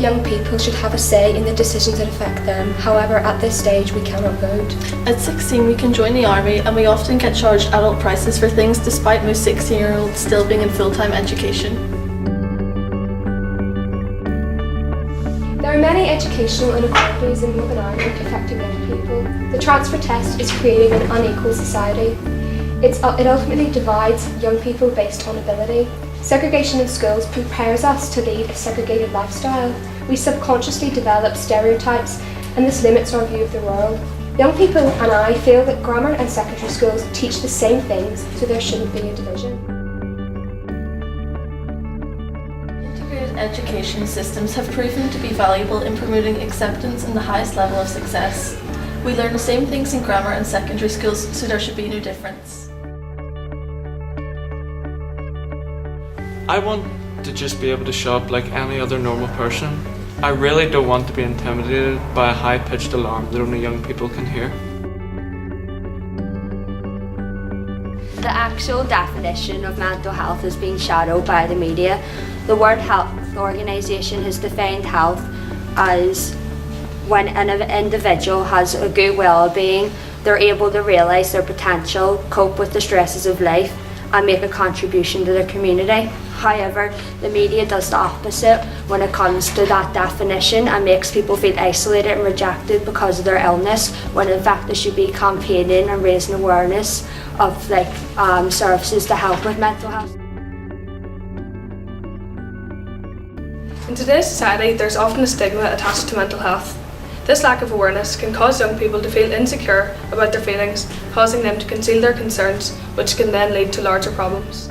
young people should have a say in the decisions that affect them. However, at this stage we cannot vote. At 16 we can join the army, and we often get charged adult prices for things despite most 16-year-olds still being in full-time education. There are many educational inequalities in Northern Ireland affecting young people. The transfer test is creating an unequal society. It ultimately divides young people based on ability. Segregation in schools prepares us to lead a segregated lifestyle. We subconsciously develop stereotypes, and this limits our view of the world. Young people and I feel that grammar and secondary schools teach the same things, so there shouldn't be a division. Integrated education systems have proven to be valuable in promoting acceptance and the highest level of success. We learn the same things in grammar and secondary schools, so there should be no difference. I want to just be able to shop like any other normal person. I really don't want to be intimidated by a high-pitched alarm that only young people can hear. The actual definition of mental health is being shadowed by the media. The World Health Organization has defined health as when an individual has a good well-being, they're able to realise their potential, cope with the stresses of life, and make a contribution to their community. However, the media does the opposite when it comes to that definition and makes people feel isolated and rejected because of their illness, when in fact they should be campaigning and raising awareness of services to help with mental health. In today's society, there's often a stigma attached to mental health. This lack of awareness can cause young people to feel insecure about their feelings, causing them to conceal their concerns, which can then lead to larger problems.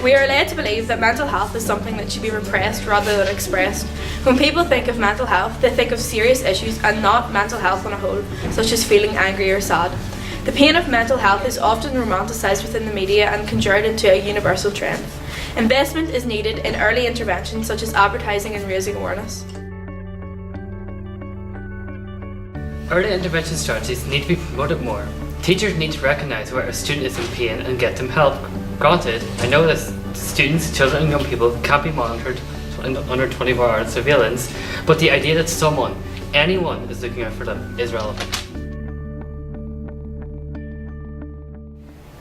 We are led to believe that mental health is something that should be repressed rather than expressed. When people think of mental health, they think of serious issues and not mental health on a whole, such as feeling angry or sad. The pain of mental health is often romanticised within the media and conjured into a universal trend. Investment is needed in early intervention such as advertising and raising awareness. Early intervention strategies need to be promoted more. Teachers need to recognise where a student is in pain and get them help. Granted, I know that students, children and young people can't be monitored under 24-hour surveillance, but the idea that anyone is looking out for them is relevant.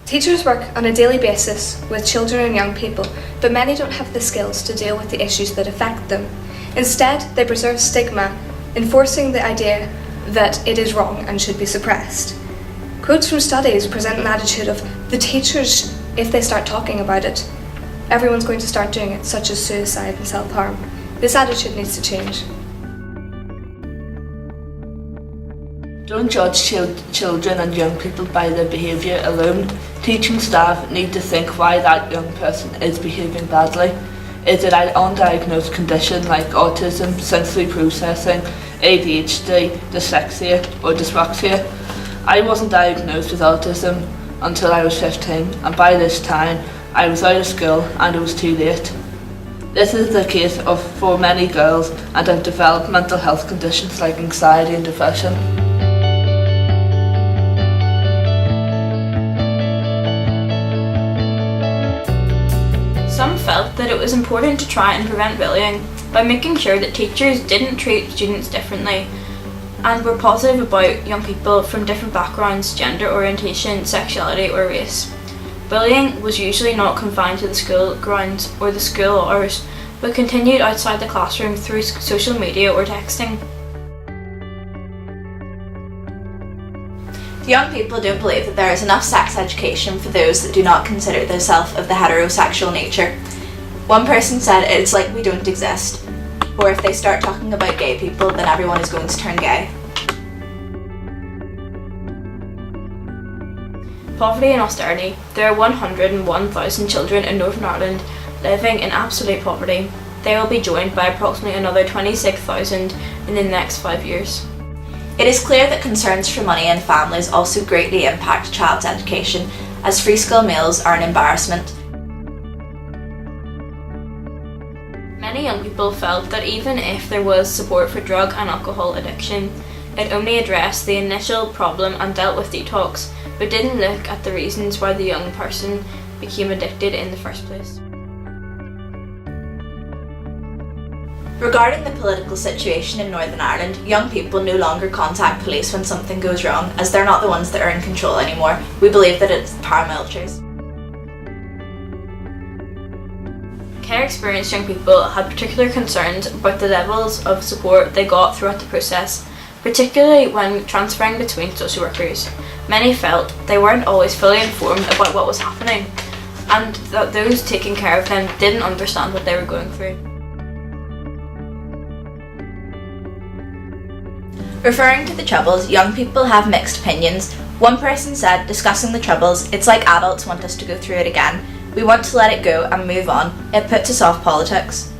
Teachers work on a daily basis with children and young people, but many don't have the skills to deal with the issues that affect them. Instead, they preserve stigma, enforcing the idea that it is wrong and should be suppressed. Quotes from studies present an attitude of the teachers, if they start talking about it, everyone's going to start doing it, such as suicide and self-harm. This attitude needs to change. Don't judge children and young people by their behaviour alone. Teaching staff need to think why that young person is behaving badly. Is it an undiagnosed condition like autism, sensory processing, ADHD, dyslexia or dyspraxia? I wasn't diagnosed with autism until I was 15, and by this time I was out of school and it was too late. This is the case for many girls, and have developed mental health conditions like anxiety and depression. Some felt that it was important to try and prevent bullying by making sure that teachers didn't treat students differently and were positive about young people from different backgrounds, gender orientation, sexuality or race. Bullying was usually not confined to the school grounds or the school hours, but continued outside the classroom through social media or texting. Young people don't believe that there is enough sex education for those that do not consider themselves of the heterosexual nature. One person said it's like we don't exist, or if they start talking about gay people then everyone is going to turn gay. Poverty and austerity. There are 101,000 children in Northern Ireland living in absolute poverty. They will be joined by approximately another 26,000 in the next 5 years. It is clear that concerns for money and families also greatly impact a child's education, as free school meals are an embarrassment. Many young people felt that even if there was support for drug and alcohol addiction, it only addressed the initial problem and dealt with detox, but didn't look at the reasons why the young person became addicted in the first place. Regarding the political situation in Northern Ireland, young people no longer contact police when something goes wrong, as they're not the ones that are in control anymore. We believe that it's paramilitaries. Care experienced young people had particular concerns about the levels of support they got throughout the process, particularly when transferring between social workers. Many felt they weren't always fully informed about what was happening, and that those taking care of them didn't understand what they were going through. Referring to the Troubles, young people have mixed opinions. One person said, discussing the Troubles, it's like adults want us to go through it again. We want to let it go and move on. It puts us off politics.